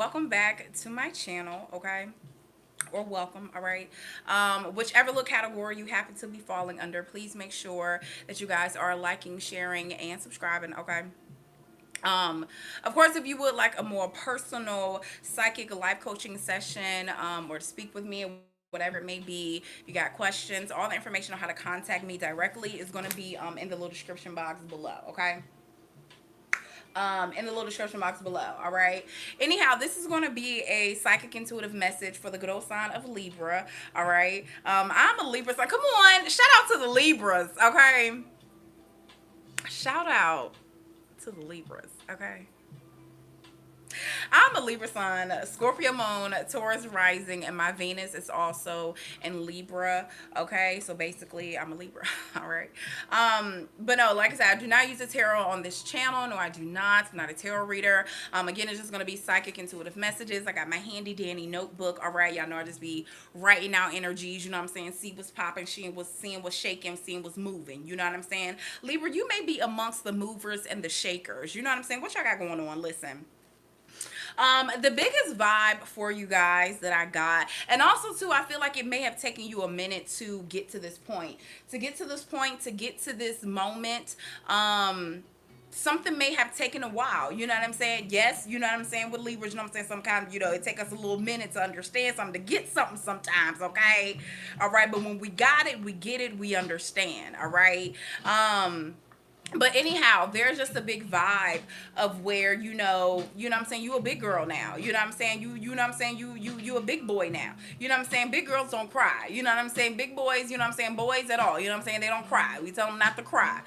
welcome back to my channel, okay? Or welcome, all right? Whichever little category you happen to be falling under, please make sure that you guys are liking, sharing, and subscribing, okay? Of course, if you would like a more personal psychic life coaching session, or to speak with me, whatever it may be, you got questions, all the information on how to contact me directly is going to be in the little description box below, okay? In the little description box below. All right. Anyhow, this is going to be a psychic intuitive message for the good old sign of Libra. All right. I'm a Libra, so come on, shout out to the Libras. Okay. Shout out to the Libras. Okay. I'm a Libra sun, Scorpio moon, Taurus rising, and my Venus is also in Libra. Okay, so basically I'm a Libra. All right. But no, like I said, I do not use the tarot on this channel. No, I do not. I'm not a tarot reader. Again, it's just gonna be psychic intuitive messages. I got my handy dandy notebook. All right, y'all know I just be writing out energies. You know what I'm saying? See what's popping, seeing what's shaking, seeing what's moving. You know what I'm saying? Libra, you may be amongst the movers and the shakers. You know what I'm saying? What y'all got going on? Listen. The biggest vibe for you guys that I got, and also too, I feel like it may have taken you a minute to get to this point, to get to this moment. Something may have taken a while. You know what I'm saying? Yes, you know what I'm saying with Libras. You know what I'm saying? Some kind of, it take us a little minute to understand something, to get something sometimes. Okay, all right. But when we got it, we get it, we understand. All right. But anyhow, there's just a big vibe of where what I'm saying, you a big girl now. You know what I'm saying? You know what I'm saying? You a big boy now. You know what I'm saying? Big girls don't cry. You know what I'm saying? Big boys, you know what I'm saying, boys at all. You know what I'm saying? They don't cry. We tell them not to cry.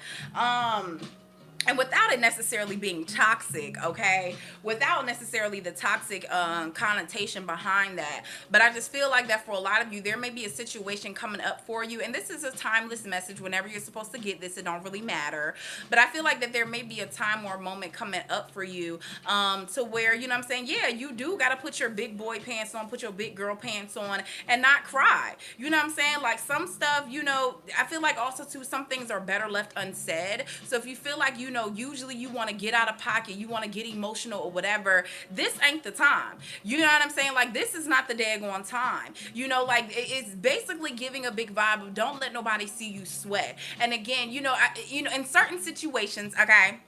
And without it necessarily being toxic, okay, without necessarily the toxic connotation behind that, but I just feel like that for a lot of you, there may be a situation coming up for you, and this is a timeless message. Whenever you're supposed to get this, it don't really matter, but I feel like that there may be a time or a moment coming up for you, to where, you know what I'm saying, yeah, you do got to put your big boy pants on, put your big girl pants on, and not cry. You know what I'm saying? Like some stuff, I feel like also too, some things are better left unsaid. So if you feel like, usually you want to get out of pocket, you want to get emotional or whatever, this ain't the time. You know what I'm saying? Like, this is not the daggone time. Like, it's basically giving a big vibe of don't let nobody see you sweat. And again, in certain situations, okay,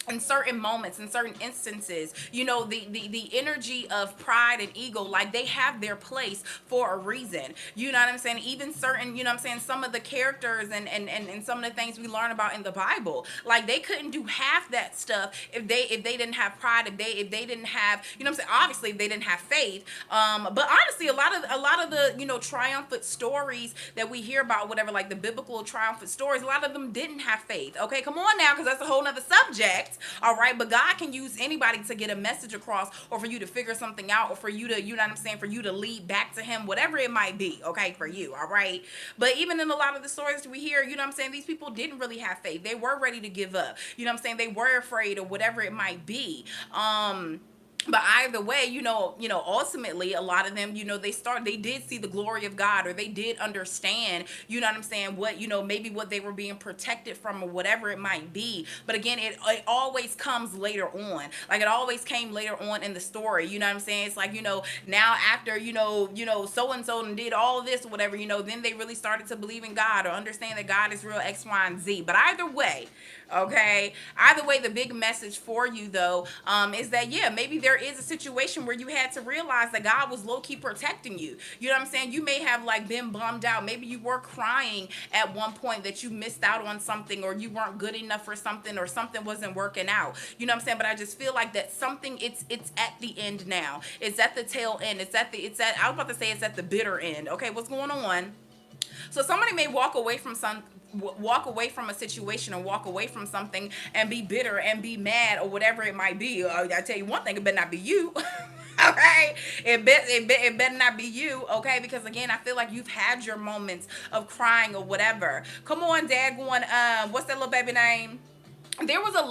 in certain moments, in certain instances, the energy of pride and ego, like they have their place for a reason. You know what I'm saying? Even certain, you know what I'm saying, some of the characters and some of the things we learn about in the Bible, like they couldn't do half that stuff if they didn't have pride, if they didn't have, you know what I'm saying, obviously if they didn't have faith. But honestly, a lot of the, triumphant stories that we hear about, whatever, like the biblical triumphant stories, a lot of them didn't have faith. Okay, come on now, because that's a whole nother subject. All right, but God can use anybody to get a message across, or for you to figure something out, or for you to, you know what I'm saying, for you to lead back to him, whatever it might be, okay, for you. All right, but even in a lot of the stories we hear, you know what I'm saying, these people didn't really have faith. They were ready to give up. You know what I'm saying? They were afraid, or whatever it might be. But either way, ultimately a lot of them, they did see the glory of God, or they did understand, you know what I'm saying, what, maybe what they were being protected from, or whatever it might be. But again, it always comes later on. Like, it always came later on in the story. You know what I'm saying? It's like, now after, so and so and did all this or whatever, then they really started to believe in God, or understand that God is real, X, Y, and Z. But either way, okay, either way, the big message for you though, is that, yeah, maybe there is a situation where you had to realize that God was low-key protecting you. You know what I'm saying? You may have like been bummed out. Maybe you were crying at one point that you missed out on something, or you weren't good enough for something, or something wasn't working out. You know what I'm saying? But I just feel like that something, it's at the end now. It's at the tail end. I was about to say it's at the bitter end. Okay, what's going on? So somebody may walk away from a situation, or walk away from something, and be bitter and be mad, or whatever it might be. I tell you one thing, it better not be you. Okay, it better not be you. Okay, because again, I feel like you've had your moments of crying or whatever. Come on, Dad, going, what's that little baby name? There was a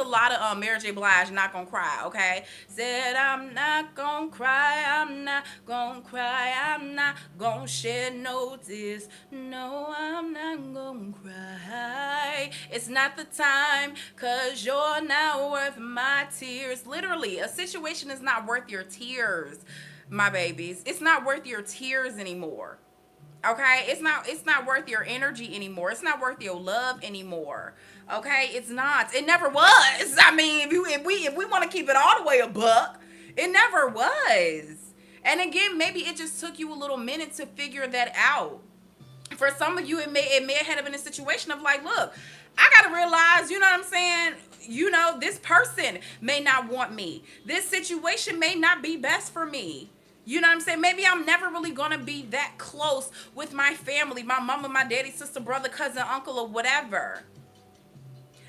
lot of Mary J. Blige, Not Gonna Cry. Okay, said I'm not gonna cry, I'm not gonna cry. I'm not gonna shed no tears. No, I'm not gonna cry. It's not the time, cause you're not worth my tears. Literally, a situation is not worth your tears, my babies. It's not worth your tears anymore. Okay, it's not worth your energy anymore. It's not worth your love anymore. Okay, it's not. It never was. I mean, if we want to keep it all the way a buck, it never was. And again, maybe it just took you a little minute to figure that out. For some of you, it may have been a situation of like, look, I gotta realize, you know what I'm saying? This person may not want me. This situation may not be best for me. You know what I'm saying? Maybe I'm never really gonna be that close with my family, my mama, my daddy, sister, brother, cousin, uncle, or whatever.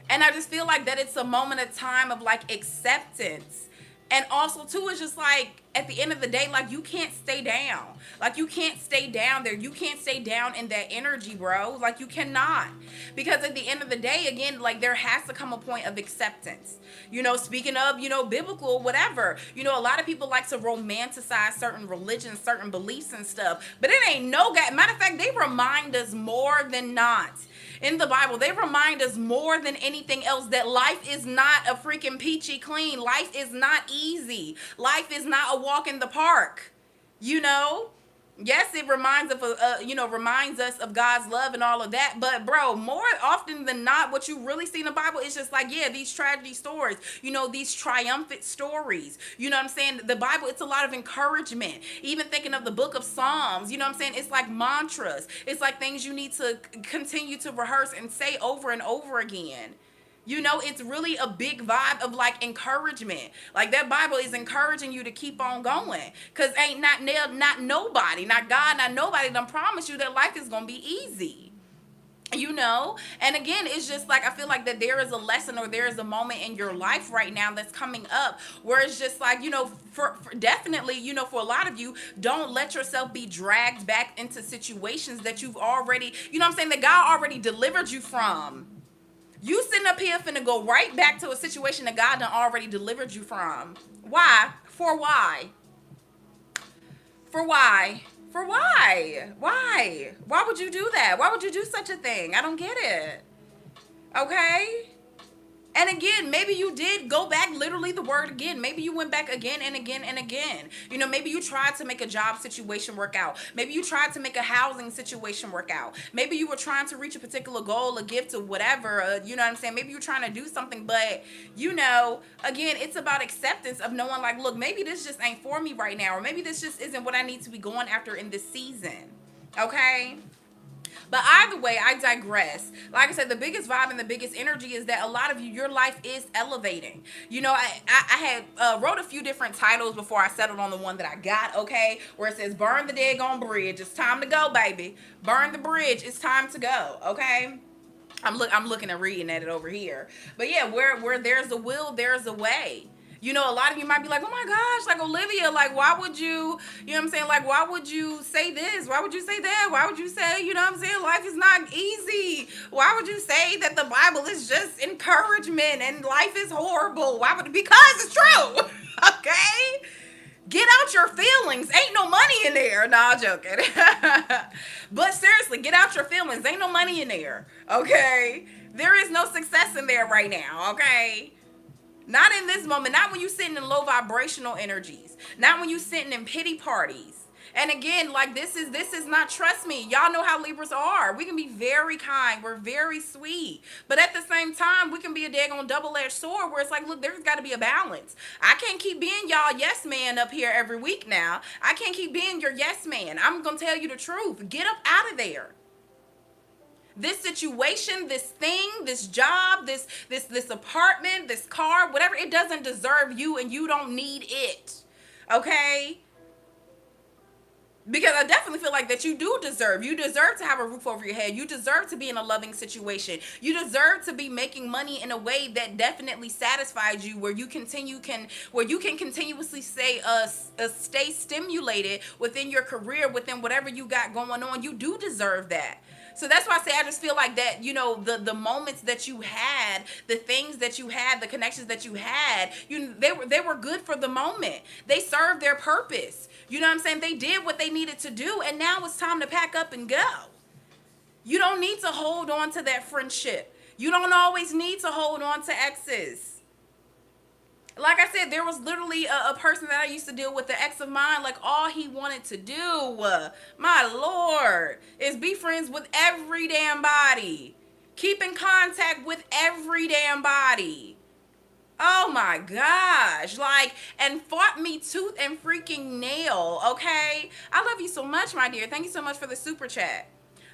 And I just feel like that it's a moment of time of like acceptance. And also too, it's just like at the end of the day, like you can't stay down. Like you can't stay down there. You can't stay down in that energy, bro. Like you cannot. Because at the end of the day, again, like there has to come a point of acceptance. Speaking of, biblical, whatever. A lot of people like to romanticize certain religions, certain beliefs and stuff. But it ain't no guy. Matter of fact, they remind us more than not in the Bible. They remind us more than anything else that life is not a freaking peachy clean. Life is not easy. Life is not a walk in the park. You know? Yes, it reminds us of God's love and all of that. But bro, more often than not, what you really see in the Bible is just like, yeah, these tragedy stories, these triumphant stories. You know what I'm saying? The Bible, it's a lot of encouragement. Even thinking of the book of Psalms, you know what I'm saying? It's like mantras. It's like things you need to continue to rehearse and say over and over again. It's really a big vibe of like encouragement. Like that Bible is encouraging you to keep on going. Cause ain't not nobody, not God, not nobody done promise you that life is gonna be easy. And again, it's just like I feel like that there is a lesson or there is a moment in your life right now that's coming up where it's just like, for definitely, for a lot of you, don't let yourself be dragged back into situations that you've already, what I'm saying, that God already delivered you from. You sitting up here finna go right back to a situation that God done already delivered you from. Why? For why? For why? For why? Why? Why would you do that? Why would you do such a thing? I don't get it. Okay? And again, maybe you did go back, literally the word again. Maybe you went back again and again and again. Maybe you tried to make a job situation work out. Maybe you tried to make a housing situation work out. Maybe you were trying to reach a particular goal, a gift, or whatever. You know what I'm saying? Maybe you're trying to do something, but, again, it's about acceptance of knowing, like, look, maybe this just ain't for me right now, or maybe this just isn't what I need to be going after in this season. Okay? But either way, I digress. Like I said, the biggest vibe and the biggest energy is that a lot of you, your life is elevating. I had wrote a few different titles before I settled on the one that I got, okay? Where it says, burn the daggone bridge. It's time to go, baby. Burn the bridge. It's time to go, okay? I'm looking and reading at it over here. But yeah, where there's a will, there's a way. A lot of you might be like, oh my gosh, like Olivia, like why would you know what I'm saying? Like why would you say this? Why would you say that? Why would you say, you know what I'm saying? Life is not easy. Why would you say that the Bible is just encouragement and life is horrible? Because it's true. Okay? Get out your feelings. Ain't no money in there. Nah, I'm joking. But seriously, get out your feelings. Ain't no money in there. Okay? There is no success in there right now. Okay? Not in this moment. Not when you sitting in low vibrational energies. Not when you sitting in pity parties. And again, like this is not, trust me, y'all know how Libras are. We can be very kind. We're very sweet. But at the same time, we can be a daggone double-edged sword where it's like, look, there's got to be a balance. I can't keep being y'all yes man up here every week now. I can't keep being your yes man. I'm going to tell you the truth. Get up out of there. This situation, this thing, this job, this apartment, this car, whatever, it doesn't deserve you and you don't need it. Okay? Because I definitely feel like that you deserve to have a roof over your head. You deserve to be in a loving situation. You deserve to be making money in a way that definitely satisfies you, where you can continuously stay stimulated within your career, within whatever you got going on. You do deserve that. So that's why I say I just feel like that, the moments that you had, the things that you had, the connections that you had, they were good for the moment. They served their purpose. You know what I'm saying? They did what they needed to do, and now it's time to pack up and go. You don't need to hold on to that friendship. You don't always need to hold on to exes. Like I said, there was literally a person that I used to deal with, the ex of mine. Like, all he wanted to do, my lord, is be friends with every damn body, keep in contact with every damn body. Oh my gosh. Like, and fought me tooth and freaking nail. Okay, I love you so much, my dear. Thank you so much for the super chat.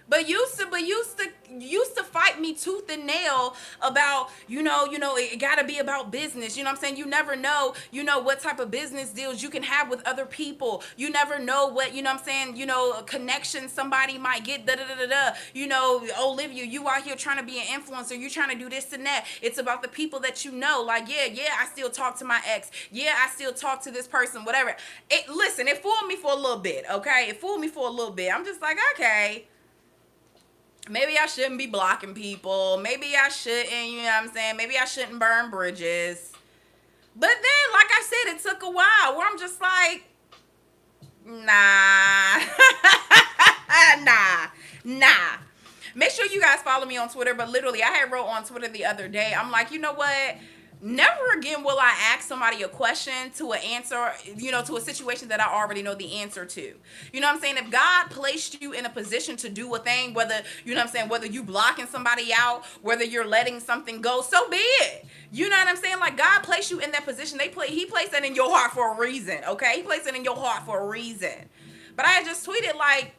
But used to fight me tooth and nail about, it gotta be about business. You know what I'm saying? You never know, what type of business deals you can have with other people. You never know what, what I'm saying, connections somebody might get, da da da da da. Olivia, you out here trying to be an influencer, you trying to do this and that. It's about the people that you know. Like, yeah, I still talk to my ex. Yeah, I still talk to this person, whatever. Listen, it fooled me for a little bit, okay? It fooled me for a little bit. I'm just like, okay, maybe I shouldn't be blocking people. Maybe I shouldn't, you know what I'm saying? Maybe I shouldn't burn bridges. But then, like I said, it took a while where I'm just like, nah. nah. Make sure you guys follow me on Twitter. But literally, I had wrote on Twitter the other day, I'm like, you know what? Never again will I ask somebody a question to an answer, to a situation that I already know the answer to. You know what I'm saying? If God placed you in a position to do a thing, whether, whether you blocking somebody out, whether you're letting something go, so be it. You know what I'm saying? Like, God placed you in that position. He placed that in your heart for a reason, okay? He placed it in your heart for a reason. But I had just tweeted, like,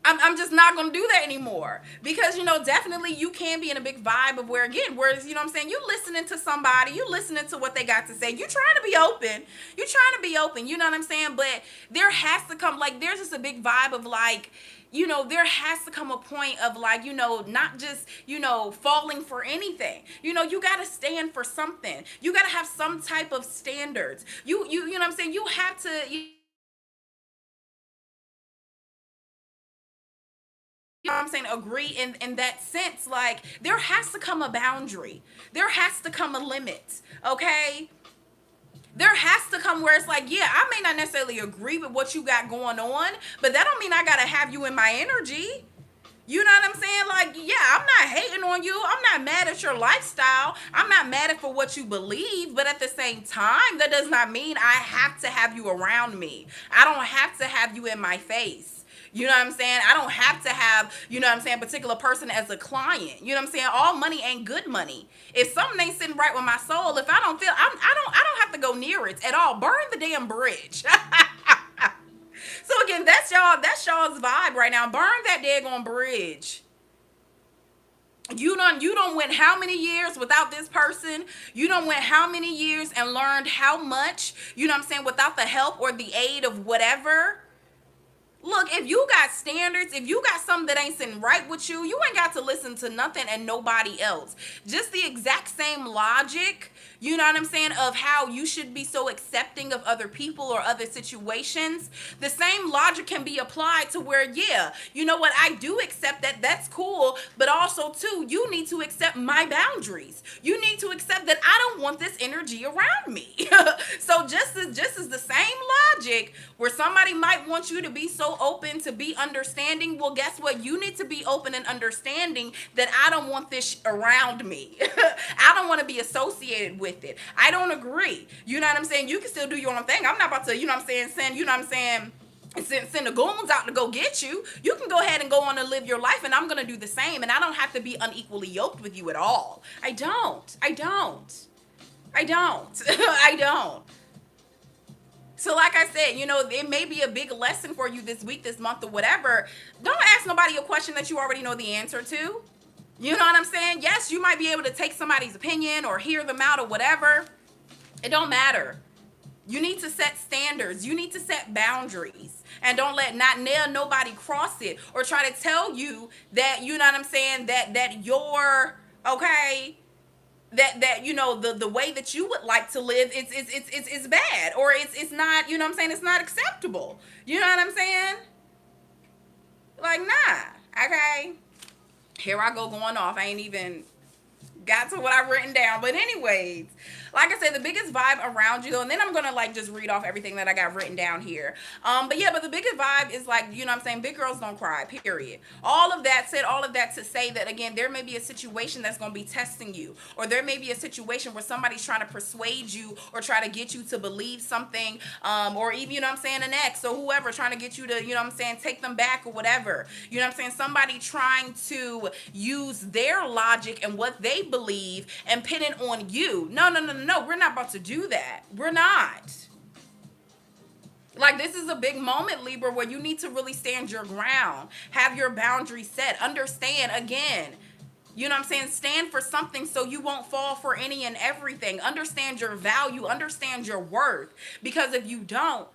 I'm just not going to do that anymore, because, definitely you can be in a big vibe of whereas, you listening to somebody, you listening to what they got to say, you trying to be open, you know what I'm saying? But there has to come, like, there's just a big vibe of, like, there has to come a point of, like, not just, falling for anything. You got to stand for something. You got to have some type of standards. You know what I'm saying? You have to, know what I'm saying, agree in that sense. Like, there has to come a boundary. There has to come a limit, okay? There has to come where it's like, yeah, I may not necessarily agree with what you got going on, but that don't mean I gotta have you in my energy. You know what I'm saying? Like, yeah, I'm not hating on you. I'm not mad at your lifestyle. I'm not mad at for what you believe. But at the same time, that does not mean I have to have you around me. I don't have to have you in my face. You know what I'm saying? I don't have to have, a particular person as a client. You know what I'm saying? All money ain't good money. If something ain't sitting right with my soul, if I don't feel, I don't have to go near it at all. Burn the damn bridge. So again, that's y'all's vibe right now. Burn that daggone bridge. You don't went how many years without this person? You don't went how many years and learned how much, without the help or the aid of whatever? Look, if you got standards, if you got something that ain't sitting right with you, you ain't got to listen to nothing and nobody else. Just the exact same logic, you know what I'm saying, of how you should be so accepting of other people or other situations. The same logic can be applied to where, yeah, you know what, I do accept that, that's cool, but also too, you need to accept my boundaries. You need to accept that I don't want this energy around me. So just as the same logic where somebody might want you to be so open, to be understanding, well, guess what? You need to be open and understanding that I don't want this around me. I don't want to be associated with it. I don't agree. You know what I'm saying? You can still do your own thing. I'm not about to, send the goons out to go get you. You can go ahead and go on and live your life, and I'm going to do the same, and I don't have to be unequally yoked with you at all. I don't. I don't. So like I said, it may be a big lesson for you this week, this month, or whatever. Don't ask nobody a question that you already know the answer to. You know what I'm saying? Yes, you might be able to take somebody's opinion or hear them out or whatever. It don't matter. You need to set standards. You need to set boundaries. And don't let nobody cross it or try to tell you that, you know what I'm saying, that you're, okay, that the way that you would like to live it's bad, or it's not, you know what I'm saying, it's not acceptable. You know what I'm saying? Like, nah. Okay, here I go going off. I ain't even got to what I've written down, but anyways, Like I said, the biggest vibe around you, and then I'm gonna like just read off everything that I got written down here. But yeah, but the biggest vibe is like, you know what I'm saying, big girls don't cry, period. All of that said, all of that to say that again, there may be a situation that's gonna be testing you, or there may be a situation where somebody's trying to persuade you or try to get you to believe something, or even, you know what I'm saying, an ex or whoever trying to get you to, you know what I'm saying, take them back or whatever. You know what I'm saying? Somebody trying to use their logic and what they believe and pin it on you. No, no, no, no, no. We're not about to do that. We're not. Like, this is a big moment, Libra, where you need to really stand your ground, have your boundaries set, understand again. You know what I'm saying? Stand for something so you won't fall for any and everything. Understand your value, understand your worth. Because if you don't,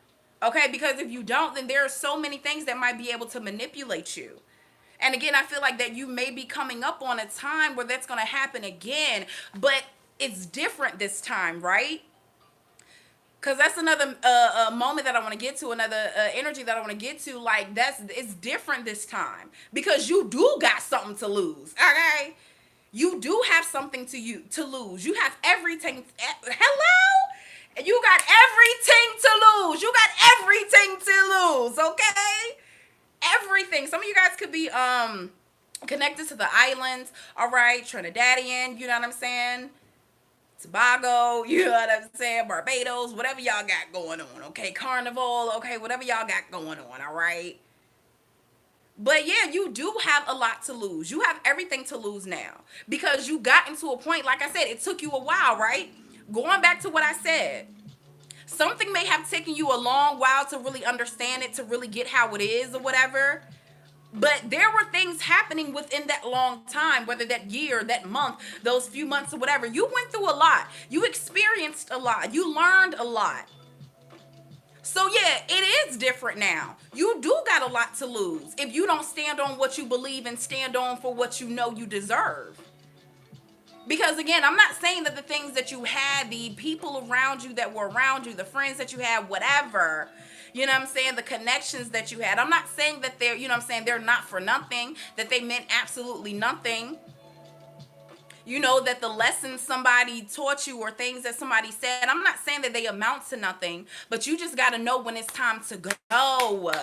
okay, because if you don't, then there are so many things that might be able to manipulate you. And again, I feel like that you may be coming up on a time where that's going to happen again, but it's different this time, right? Because that's another moment that I want to get to, another energy that I want to get to. Like, it's different this time because you do got something to lose. Okay, you do have something to lose. You have everything. Hello, you got everything to lose. You got everything to lose. Okay, everything. Some of you guys could be connected to the islands. All right, Trinidadian. You know what I'm saying? Tobago, you know what I'm saying, Barbados, whatever y'all got going on, okay, Carnival, okay, whatever y'all got going on, all right? But yeah, you do have a lot to lose. You have everything to lose now because you got into a point, like I said, it took you a while, right? Going back to what I said, something may have taken you a long while to really understand it, to really get how it is or whatever. But there were things happening within that long time, whether that year, that month, those few months or whatever. You went through a lot. You experienced a lot. You learned a lot. So yeah, it is different now. You do got a lot to lose if you don't stand on what you believe and stand on for what you know you deserve. Because again, I'm not saying that the things that you had, the people around you that were around you, the friends that you had, whatever, you know what I'm saying, the connections that you had, I'm not saying that they're, you know what I'm saying, they're not for nothing, that they meant absolutely nothing. You know, that the lessons somebody taught you or things that somebody said, I'm not saying that they amount to nothing, but you just got to know when it's time to go.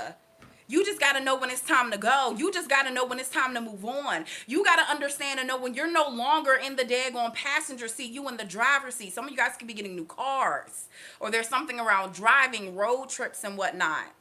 You just got to know when it's time to go. You just got to know when it's time to move on. You got to understand and know when you're no longer in the daggone passenger seat, you in the driver's seat. Some of you guys could be getting new cars, or there's something around driving, road trips and whatnot.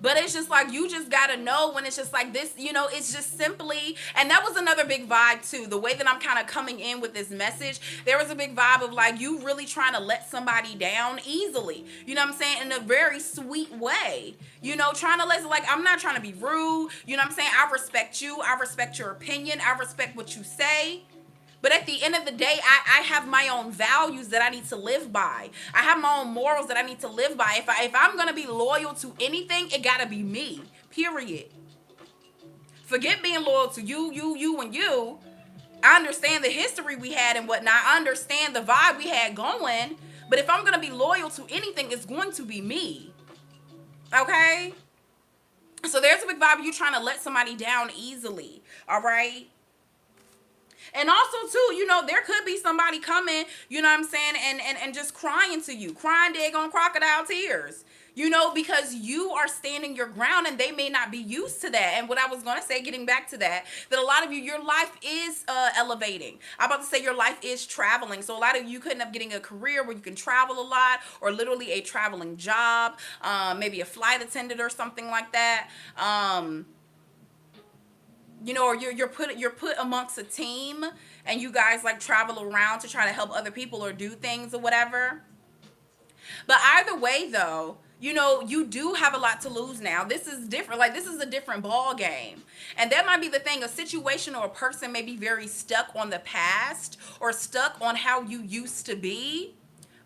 But it's just like, you just got to know when it's just like this, you know, it's just simply, and that was another big vibe too. The way that I'm kind of coming in with this message, there was a big vibe of like, you really trying to let somebody down easily. You know what I'm saying? In a very sweet way. You know, trying to let, like, I'm not trying to be rude. You know what I'm saying? I respect you. I respect your opinion. I respect what you say. But at the end of the day, I have my own values that I need to live by. I have my own morals that I need to live by. If I'm gonna be loyal to anything, it gotta be me. Period. Forget being loyal to you, and you. I understand the history we had and whatnot. I understand the vibe we had going. But if I'm gonna be loyal to anything, it's going to be me. Okay? So there's a big vibe of you trying to let somebody down easily. All right? And also too, you know, there could be somebody coming, you know what I'm saying, and just crying to you, crying daggone crocodile tears, you know, because you are standing your ground and they may not be used to that. And what I was going to say, getting back to that, that a lot of you, your life is elevating. I'm about to say your life is traveling. So a lot of you could end up getting a career where you can travel a lot, or literally a traveling job, maybe a flight attendant or something like that. You know, or you're put amongst a team and you guys like travel around to try to help other people or do things or whatever. But either way though, you know, you do have a lot to lose now. This is different. Like, this is a different ball game. And that might be the thing. A situation or a person may be very stuck on the past or stuck on how you used to be.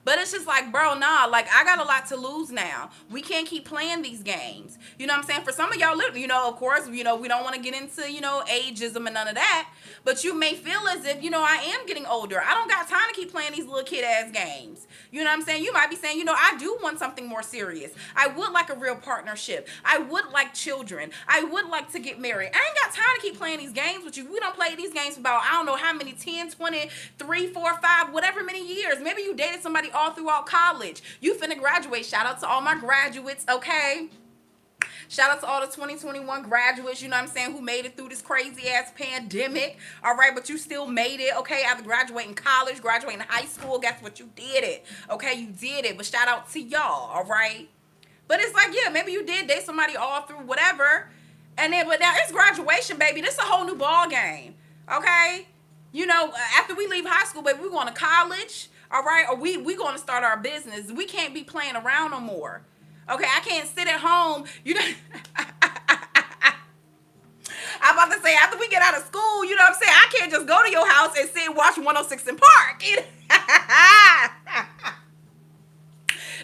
But it's just like, bro, nah, like I got a lot to lose now. We can't keep playing these games. You know what I'm saying? For some of y'all, of course, we don't want to get into, ageism and none of that. But you may feel as if, I am getting older. I don't got time to keep playing these little kid ass games. You know what I'm saying? You might be saying, I do want something more serious. I would like a real partnership. I would like children. I would like to get married. I ain't got time to keep playing these games with you. We don't play these games for about, I don't know how many, 10, 20, 3, 4, 5, whatever many years. Maybe you dated somebody all throughout college. You finna graduate. Shout out to all my graduates, okay? Shout out to all the 2021 graduates, you know what I'm saying, who made it through this crazy ass pandemic. All right, but you still made it, okay? After graduating college, graduating high school, guess what? You did it, okay? You did it. But shout out to y'all, all right? But it's like, yeah, maybe you did date somebody all through whatever. But now it's graduation, baby. This is a whole new ball game, okay? After we leave high school, baby, we're going to college, all right? Or we going to start our business. We can't be playing around no more. Okay, I can't sit at home. I'm about to say, after we get out of school, you know what I'm saying? I can't just go to your house and sit and watch 106 in Park.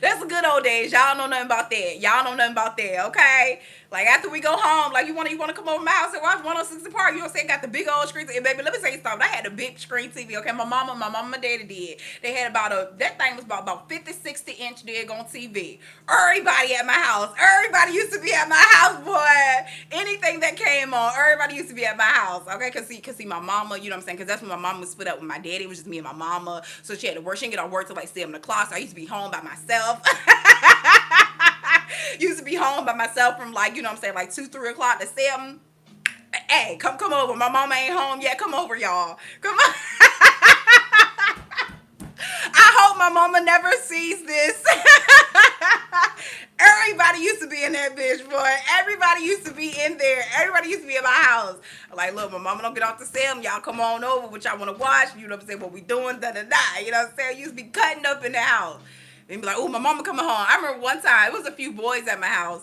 That's the good old days. Y'all know nothing about that. Y'all know nothing about that, okay? Like, after we go home, like, you want to come over to my house and watch 106 in Park. You know what I'm saying? Got the big old screen. And, baby, let me say something. I had a big screen TV, okay? My mama, my daddy did. They had that thing was about 50, 60-inch daggone TV. Everybody at my house. Everybody used to be at my house, boy. Anything that came on, everybody used to be at my house, okay? Cause see, my mama, you know what I'm saying? Because that's when my mama was split up with my daddy. It was just me and my mama. So she had to work. She didn't get off work till like 7 o'clock. So I used to be home by myself. Used to be home by myself from like, you know what I'm saying, like 2, 3 o'clock to 7. Hey, come over. My mama ain't home yet. Come over, y'all. Come on. I hope my mama never sees this. Everybody used to be in that bitch, boy. Everybody used to be in there. Everybody used to be in my house. Like, look, my mama don't get off the 7. Y'all come on over. What y'all want to watch? You know what I'm saying? What we doing? Da-da-da. You know what I'm saying? Used to be cutting up in the house. And be like, oh, my mama coming home. I remember one time, it was a few boys at my house.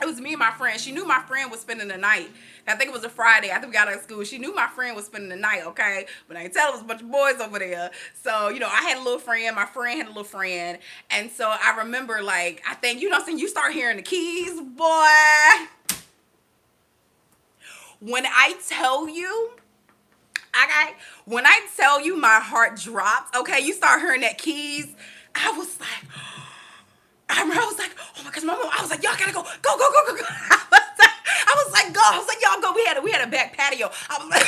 It was me and my friend. She knew my friend was spending the night. I think it was a Friday after we got out of school. She knew my friend was spending the night, okay? But I ain't tell, it was a bunch of boys over there. So, I had a little friend. My friend had a little friend. And so I remember, like, I think, you know what I'm saying? You start hearing the keys, boy. When I tell you, my heart dropped, okay? You start hearing that keys. I was like, I was like, oh my gosh, mama. I was like, y'all gotta go. Go. I was like, go. I was like, y'all go. We had a back patio. I was like,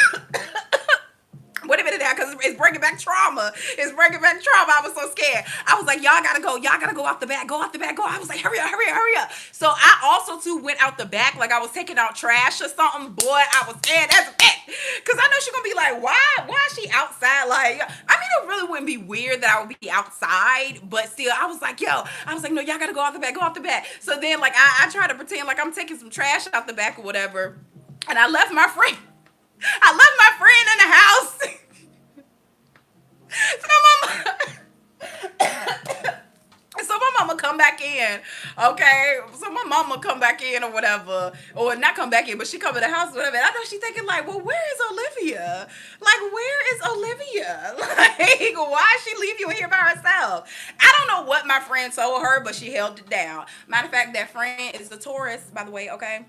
wait a minute now, because it's bringing back trauma. I was so scared. I was like, y'all gotta go. Y'all gotta go out the back. Go out the back. Go. I was like, hurry up. So I also, too, went out the back like I was taking out trash or something. Boy, I was scared. That's it. Because I know she's going to be like, why is she outside? Like, I mean, it really wouldn't be weird that I would be outside. But still, I was like, no, y'all gotta go out the back. So then, like, I try to pretend like I'm taking some trash out the back or whatever. And I left my friend in the house. So my mama come back in, okay? So my mama come back in or whatever. Or not come back in, but she come to the house or whatever. And I know she thinking like, well, where is Olivia? Like, where is Olivia? Like, why is she leave you here by herself? I don't know what my friend told her, but she held it down. Matter of fact, that friend is a Taurus, by the way, okay?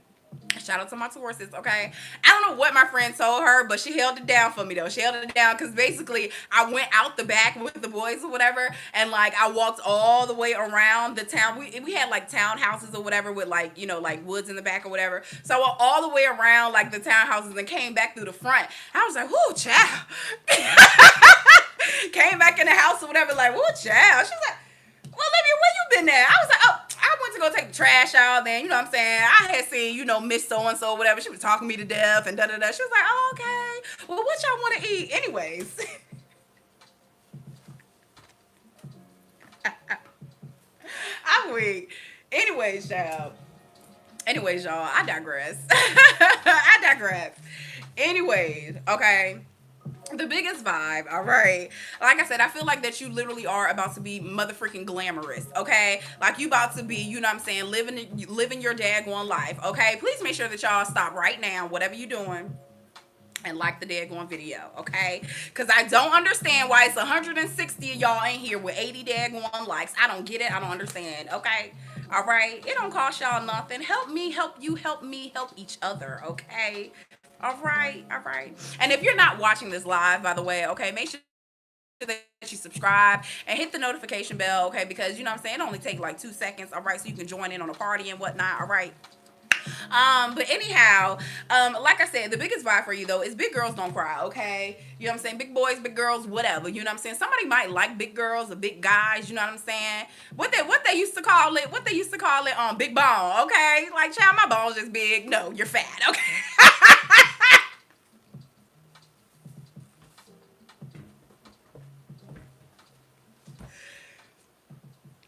Shout out to my Tauruses, okay? I don't know what my friend told her, but she held it down for me, though. She held it down because basically I went out the back with the boys or whatever, and, like, I walked all the way around the town. We had, like, townhouses or whatever with, like, like, woods in the back or whatever. So I walked all the way around, like, the townhouses and came back through the front. I was like, whoo, child. Came back in the house or whatever, like, whoo, child. She was like, well, Olivia, where you been at? I was like, oh, I went to go take the trash out then, you know what I'm saying? I had seen, Miss So-and-so or whatever. She was talking me to death and da-da-da. She was like, oh, okay. Well, what y'all want to eat? Anyways. I'm weak. Anyways, y'all, I digress. Anyways, okay. The biggest vibe, all right. Like I said, I feel like that you literally are about to be mother freaking glamorous, okay? Like you about to be, you know what I'm saying, living your daggone life, okay? Please make sure that y'all stop right now, whatever you're doing. and like the daggone video, okay? Because I don't understand why it's 160 of y'all in here with 80 daggone likes. I don't get it. I don't understand, okay? All right? It don't cost y'all nothing. Help me, help you, help me, help each other, okay? All right, all right. And if you're not watching this live, by the way, okay, make sure that you subscribe and hit the notification bell, okay? Because you know what I'm saying, it only takes like 2 seconds, all right? So you can join in on a party and whatnot, all right? But anyhow, like I said, the biggest vibe for you though is big girls don't cry, okay? You know what I'm saying? Big boys, big girls, whatever. You know what I'm saying? Somebody might like big girls or big guys, you know what I'm saying? What they used to call it, big bone, okay? Like, child, my bone's just big. No, you're fat, okay?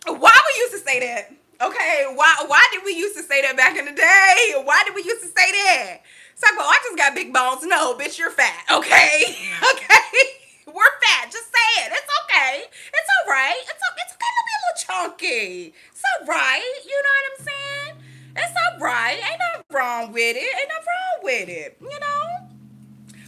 Why we used to say that? Okay, why did we used to say that back in the day? Why did we used to say that? It's like, well, I just got big bones. No, bitch, you're fat. Okay, okay, we're fat. Just say it. It's okay. It's all right. It's okay to be a little chunky. It's all right. You know what I'm saying? It's all right. Ain't nothing wrong with it. Ain't nothing wrong with it. You know.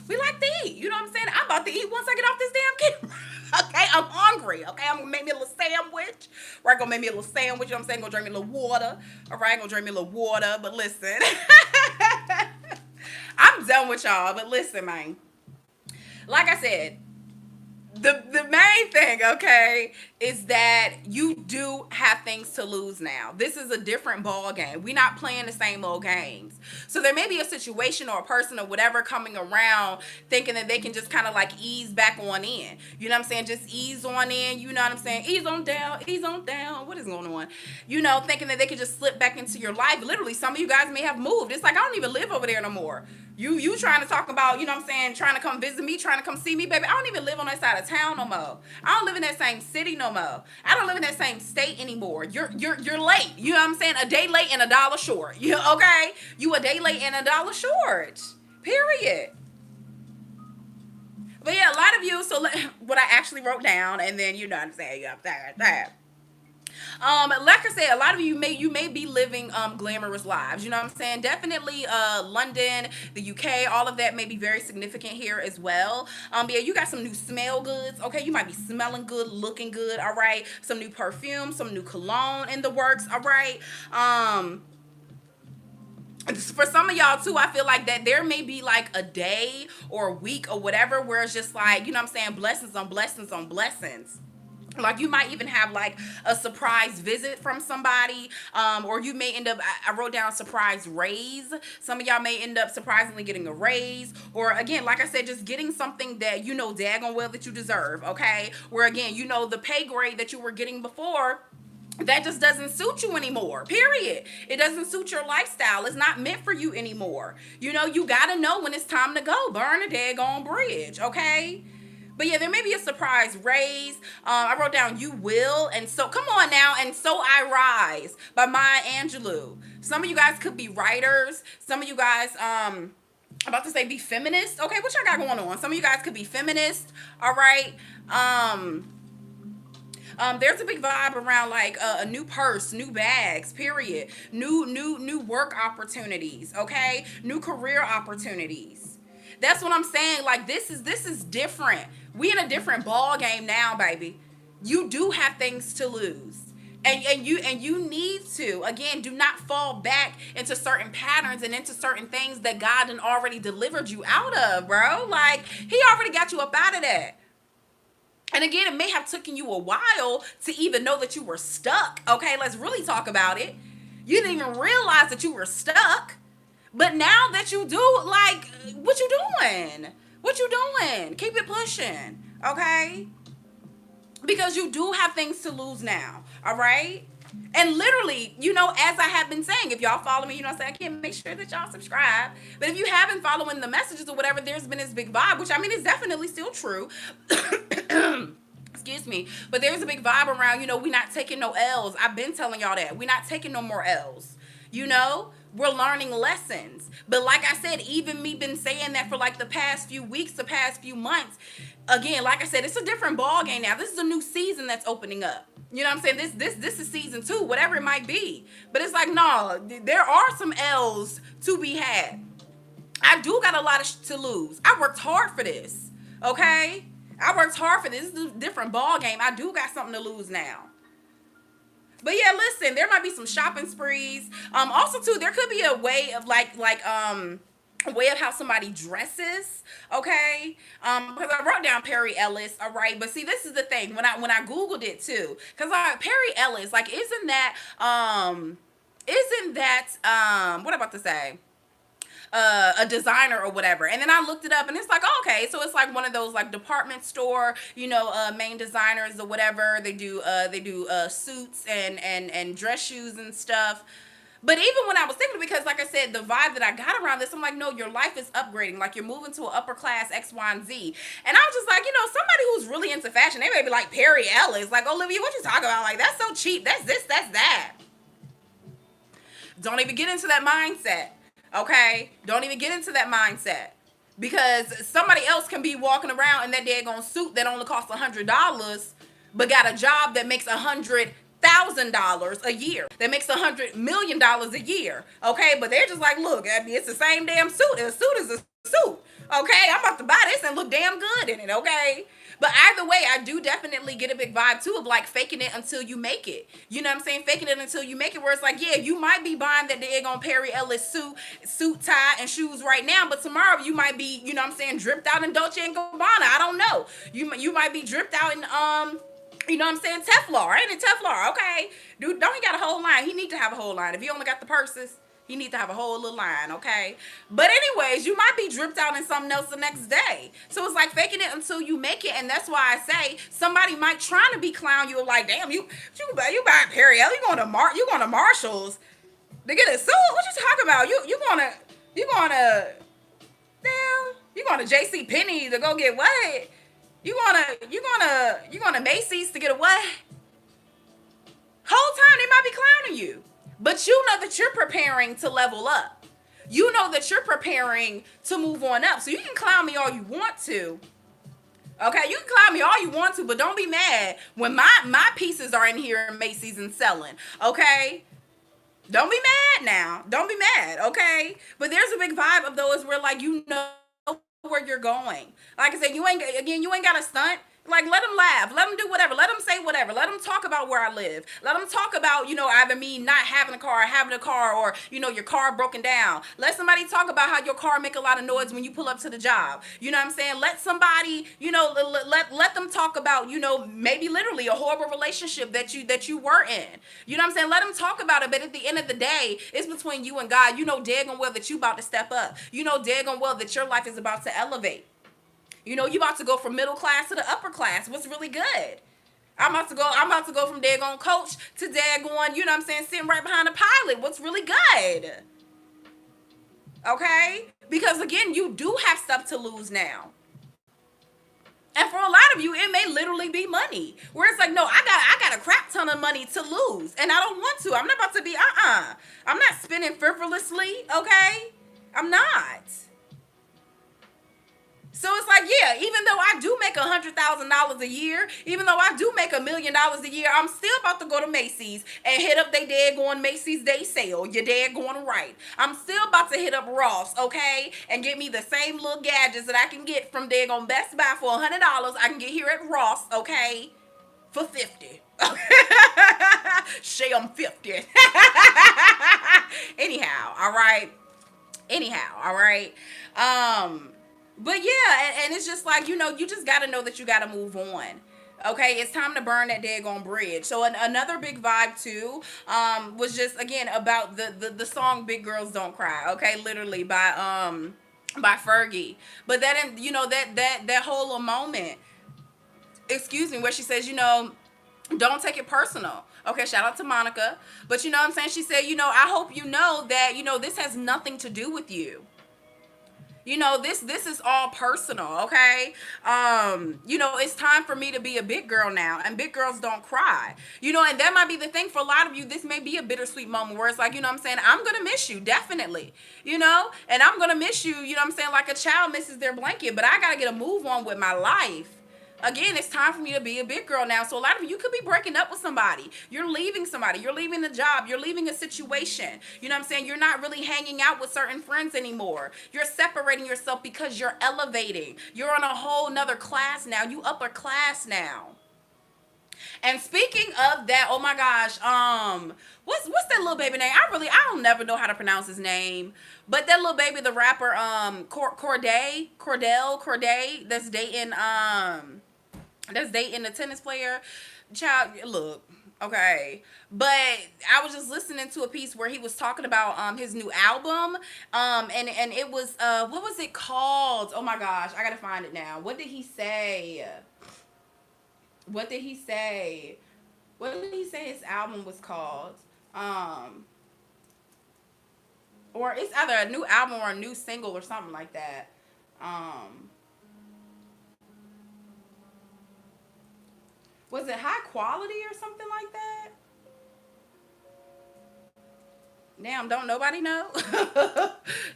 We like to eat. You know what I'm saying? I'm about to eat once I get off this damn camera. Okay, I'm hungry. Okay, I'm gonna make me a little sandwich. Right, gonna make me a little sandwich. You know what I'm saying? Gonna drink me a little water. All right, gonna drink me a little water. But listen, I'm done with y'all. But listen, man. Like I said, the main thing, okay, is that you do have things to lose now. This is a different ball game. We're not playing the same old games. So there may be a situation or a person or whatever coming around thinking that they can just kind of like ease back on in. You know what I'm saying? Just ease on in. You know what I'm saying? Ease on down. Ease on down. What is going on? You know, thinking that they can just slip back into your life. Literally, some of you guys may have moved. It's like, I don't even live over there no more. You trying to talk about, you know what I'm saying, trying to come visit me, trying to come see me, baby. I don't even live on that side of town no more. I don't live in that same city no more. I don't live in that same state anymore. You're late. You know what I'm saying? A day late and a dollar short. You okay? You a day late and a dollar short. Period. But yeah, a lot of you, so what I actually wrote down, and then you know what I'm saying, you that. Like I said, a lot of you may be living glamorous lives. You know what I'm saying? Definitely London, the UK, all of that may be very significant here as well. Yeah, you got some new smell goods. Okay, you might be smelling good, looking good. All right, some new perfume, some new cologne in the works. All right. For some of y'all too, I feel like that there may be like a day or a week or whatever where it's just like, you know what I'm saying, blessings on blessings on blessings. Like you might even have like a surprise visit from somebody, or you may end up, I wrote down surprise raise. Some of y'all may end up surprisingly getting a raise, or again, like I said, just getting something that you know daggone well that you deserve, okay? Where again, you know the pay grade that you were getting before, that just doesn't suit you anymore, period. It doesn't suit your lifestyle. It's not meant for you anymore. You know, you gotta know when it's time to go. Burn a daggone bridge, okay? But yeah, there may be a surprise raise. I wrote down you will, and so come on now, and so I rise by Maya Angelou. Some of you guys could be writers. Some of you guys, I'm about to say be feminist. Okay, what y'all got going on? Some of you guys could be feminist. All right. There's a big vibe around like a new purse, new bags, period. New work opportunities, okay? New career opportunities. That's what I'm saying. Like this is different. We in a different ball game now, baby. You do have things to lose. And you need to again do not fall back into certain patterns and into certain things that God had already delivered you out of, bro. Like he already got you up out of that. And again, it may have taken you a while to even know that you were stuck. Okay, let's really talk about it. You didn't even realize that you were stuck. But now that you do, like, what you doing? What you doing? Keep it pushing. Okay? Because you do have things to lose now. All right? And literally, you know, as I have been saying, if y'all follow me, you know what I'm saying, I can't make sure that y'all subscribe. But if you haven't following the messages or whatever, there's been this big vibe, which I mean is definitely still true. Excuse me. But there's a big vibe around, you know, we're not taking no L's. I've been telling y'all that. We're not taking no more L's. You know? We're learning lessons. But like I said, even me been saying that for like the past few weeks, the past few months. Again, like I said, it's a different ball game now. This is a new season that's opening up. You know what I'm saying? This is season 2, whatever it might be. But it's like, no, there are some L's to be had. I do got a lot to lose. I worked hard for this. Okay? I worked hard for this. This is a different ball game. I do got something to lose now. But yeah, listen, there might be some shopping sprees. Also too, there could be a way of a way of how somebody dresses, okay? Because I wrote down Perry Ellis, all right. But see, this is the thing when I googled it too, because Perry Ellis, like, isn't that what am I about to say? A designer or whatever. And then I looked it up and it's like, oh, okay, so it's like one of those like department store, main designers or whatever. They do suits and dress shoes and stuff. But even when I was thinking, because like I said, the vibe that I got around this, I'm like, no, your life is upgrading. Like, you're moving to an upper class X, Y, and Z. And I was just like, somebody who's really into fashion, they may be like Perry Ellis, like, Olivia, what you talking about? Like, that's so cheap. That's this, that's that. Don't even get into that mindset. Okay? Don't even get into that mindset. Because somebody else can be walking around in that daggone suit that only costs $100, but got a job that makes $100,000 a year. That makes $100 million a year. Okay? But they're just like, look, I mean, it's the same damn suit. A suit is a suit. Okay? I'm about to buy this and look damn good in it. Okay? But either way, I do definitely get a big vibe too of like faking it until you make it. You know what I'm saying? Faking it until you make it, where it's like, yeah, you might be buying that daggone Perry Ellis suit, tie, and shoes right now, but tomorrow you might be, you know what I'm saying, dripped out in Dolce and Gabbana. I don't know. You might be dripped out in you know what I'm saying, Teflon. Ain't it Teflon? Okay. Dude, don't he got a whole line? He need to have a whole line. If he only got the purses, he needs to have a whole little line, okay? But anyways, you might be dripped out in something else the next day. So it's like faking it until you make it. And that's why I say somebody might try to be clown you, like, damn, you buying Perry Ellis, you going to Marshalls to get a suit? What you talking about? You going to JC Penney to go get what? You going to Macy's to get a what? Whole time they might be clowning you. But you know that you're preparing to level up. You know that you're preparing to move on up. So you can clown me all you want to. Okay, you can clown me all you want to, but don't be mad when my pieces are in here in Macy's and selling. Okay? Don't be mad now. Don't be mad, okay? But there's a big vibe of those where, like, you know where you're going. Like I said, you ain't got to stunt. Like, let them laugh. Let them do whatever. Let them say whatever. Let them talk about where I live. Let them talk about, either me not having a car or having a car, or, your car broken down. Let somebody talk about how your car make a lot of noise when you pull up to the job. You know what I'm saying? Let somebody, let them talk about, maybe literally a horrible relationship that you were in. You know what I'm saying? Let them talk about it. But at the end of the day, it's between you and God. You know daggone well that you about to step up. You know daggone well that your life is about to elevate. You about to go from middle class to the upper class. What's really good? I'm about to go from daggone coach to daggone, you know what I'm saying, sitting right behind the pilot. What's really good? Okay? Because again, you do have stuff to lose now. And for a lot of you, it may literally be money. Where it's like, no, I got a crap ton of money to lose. And I don't want to. I'm not about to be, I'm not spending frivolously, okay? I'm not. So it's like, yeah, even though I do make $100,000 a year, even though I do make $1 million a year, I'm still about to go to Macy's and hit up they daggone Macy's Day Sale. You're daggone right. I'm still about to hit up Ross, okay, and get me the same little gadgets that I can get from daggone Best Buy for $100. I can get here at Ross, okay, for 50. Sham 50. Anyhow, all right. But yeah, and it's just like, you just got to know that you got to move on. Okay, it's time to burn that daggone bridge. So another big vibe too was just, again, about the song Big Girls Don't Cry. Okay, literally by Fergie. But that, that whole little moment, excuse me, where she says, don't take it personal. Okay, shout out to Monica. But you know what I'm saying? She said, I hope you know that, this has nothing to do with you. This is all personal, okay? It's time for me to be a big girl now, and big girls don't cry. And that might be the thing for a lot of you. This may be a bittersweet moment where it's like, I'm saying, I'm going to miss you, definitely, and I'm going to miss you, I'm saying, like a child misses their blanket, but I got to get a move on with my life. again, it's time for me to be a big girl now. So a lot of you could be breaking up with somebody. You're leaving somebody. You're leaving a job. You're leaving a situation. You know what I'm saying? You're not really hanging out with certain friends anymore. You're separating yourself because you're elevating. You're on a whole nother class now. You upper class now. And speaking of that, oh my gosh, what's that little baby name? I don't never know how to pronounce his name, but that little baby, the rapper, Corday, that's dating the tennis player. Child, look, okay, but I was just listening to a piece where he was talking about his new album, and it was what was it called? Oh my gosh, I gotta find it now. What did he say? What did he say? What did he say his album was called? Um, or it's either a new album or a new single or something like that. Um, was it High Quality or something like that? Damn, don't nobody know?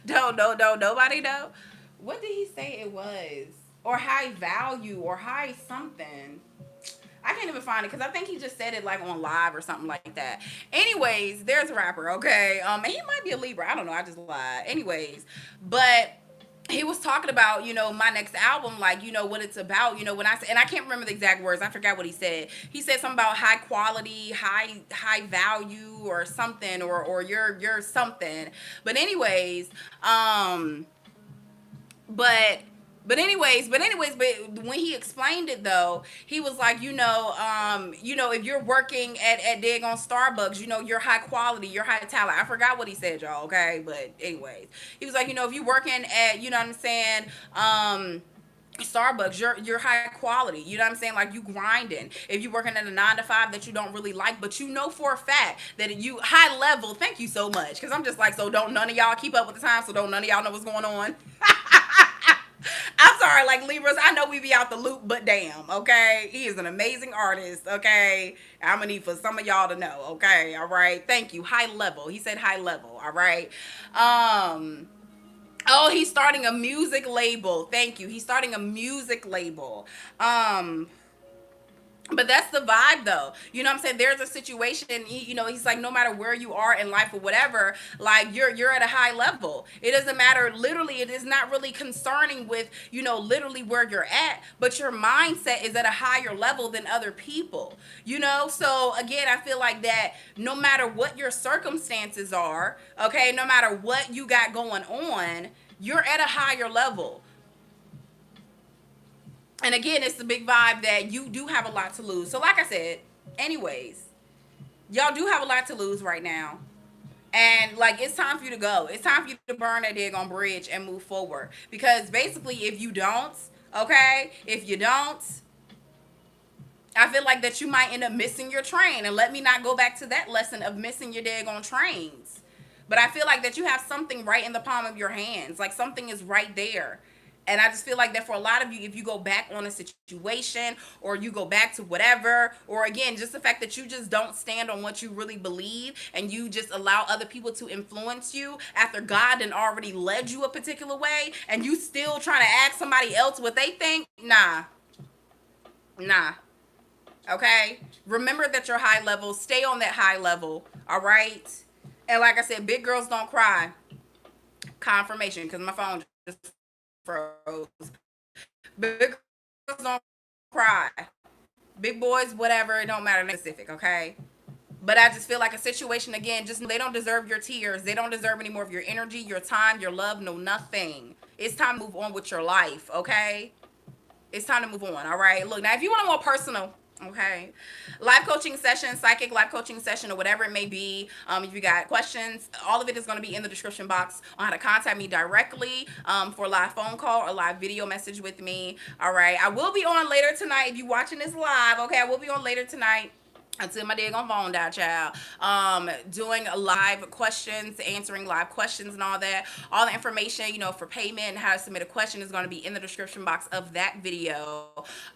Don't nobody know? What did he say it was? Or High Value or High something. I can't even find it because I think he just said it like on live or something like that. Anyways, there's a rapper, okay? And he might be a Libra. I don't know. I just lied. Anyways, but he was talking about, my next album, like, what it's about, when I said, and I can't remember the exact words. I forgot what he said. He said something about high quality, high value or something, or you're something. But anyways, but but when he explained it though, he was like, if you're working at daggone Starbucks, you're high quality, you're high talent. I forgot what he said, y'all, okay? But anyways, he was like, if you're working at, you know what I'm saying, Starbucks, you're high quality. You know what I'm saying? Like you grinding. If you're working at a 9 to 5 that you don't really like, but you know for a fact that you high level. Thank you so much, because I'm just like, so don't none of y'all keep up with the time. So don't none of y'all know what's going on. I'm sorry, like Libras, I know we be out the loop, but damn, okay? He is an amazing artist, okay? I'm gonna need for some of y'all to know, okay? All right, thank you. High level. He said high level, all right? Um, oh, he's starting a music label. Thank you. He's starting a music label. Um, but that's the vibe though. You know what I'm saying? There's a situation, he's like, no matter where you are in life or whatever, like you're at a high level. It doesn't matter, literally, it is not really concerning with, literally where you're at, but your mindset is at a higher level than other people. So again, I feel like that no matter what your circumstances are, okay, no matter what you got going on, you're at a higher level. And again, it's the big vibe that you do have a lot to lose. So like I said, anyways, y'all do have a lot to lose right now. And like it's time for you to go. It's time for you to burn that daggone bridge and move forward. Because basically if you don't, okay, if you don't, I feel like that you might end up missing your train. And let me not go back to that lesson of missing your daggone trains. But I feel like that you have something right in the palm of your hands. Like something is right there. And I just feel like that for a lot of you, if you go back on a situation or you go back to whatever, or again, just the fact that you just don't stand on what you really believe and you just allow other people to influence you after God had already led you a particular way and you still trying to ask somebody else what they think, nah. Okay? Remember that you're high level. Stay on that high level. All right? And like I said, big girls don't cry. Confirmation, because my phone just froze. Big girls don't cry. Big boys, whatever, it don't matter. Specific, okay? But I just feel like a situation, again, just they don't deserve your tears. They don't deserve any more of your energy, your time, your love, no nothing. It's time to move on with your life, okay? It's time to move on, all right? Look, now if you want a more personal, okay, live coaching session, psychic live coaching session, or whatever it may be, if you got questions, all of it is going to be in the description box on how to contact me directly, for a live phone call or live video message with me. All right, I will be on later tonight if you're watching this live. Okay, I will be on later tonight until my daggone phone die, child. Doing live questions, answering live questions and all that. All the information, for payment and how to submit a question is going to be in the description box of that video.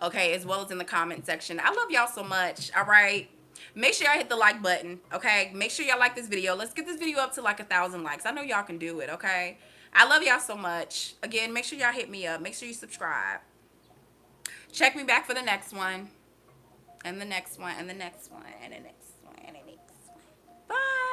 Okay, as well as in the comment section. I love y'all so much. All right. Make sure y'all hit the like button. Okay. Make sure y'all like this video. Let's get this video up to like 1,000 likes. I know y'all can do it. Okay. I love y'all so much. Again, make sure y'all hit me up. Make sure you subscribe. Check me back for the next one, and the next one, and the next one, and the next one, and the next one. Bye.